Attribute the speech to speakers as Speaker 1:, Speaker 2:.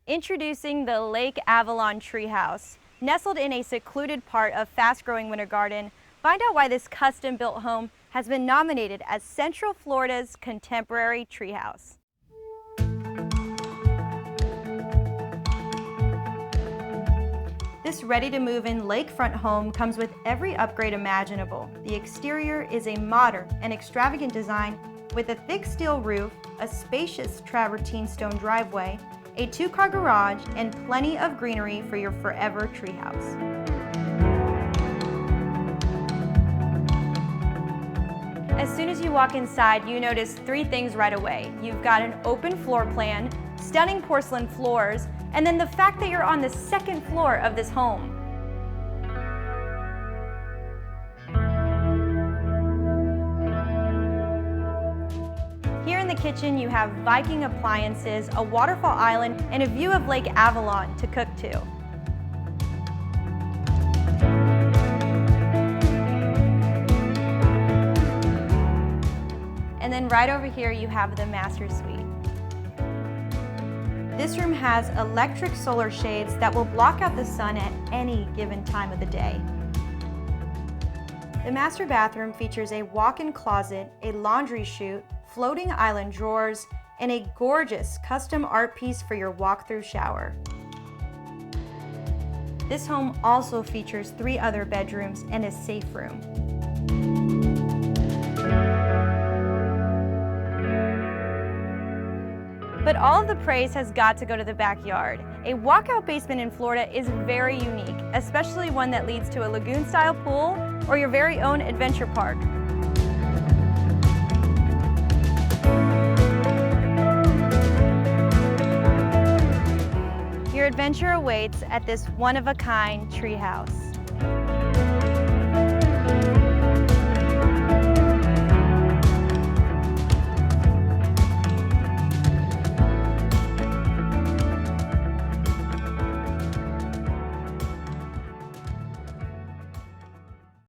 Speaker 1: Introducing the Lake Avalon Treehouse. Nestled in a secluded part of fast-growing Winter Garden, find out why this custom-built home has been nominated as Central Florida's contemporary treehouse. This ready-to-move-in lakefront home comes with every upgrade imaginable. The exterior is a modern and extravagant design with a thick steel roof, a spacious travertine stone driveway, a 2-car garage, and plenty of greenery for your forever treehouse. As soon as you walk inside, you notice 3 things right away. You've got an open floor plan, stunning porcelain floors, and then the fact that you're on the 2nd floor of this home. Here in the kitchen, you have Viking appliances, a waterfall island, and a view of Lake Avalon to cook to. And then right over here, you have the master suite. This room has electric solar shades that will block out the sun at any given time of the day. The master bathroom features a walk-in closet, a laundry chute, floating island drawers, and a gorgeous custom art piece for your walk-through shower. This home also features 3 other bedrooms and a safe room. But all of the praise has got to go to the backyard. A walkout basement in Florida is very unique, especially one that leads to a lagoon-style pool or your very own adventure park. Your adventure awaits at this one-of-a-kind treehouse.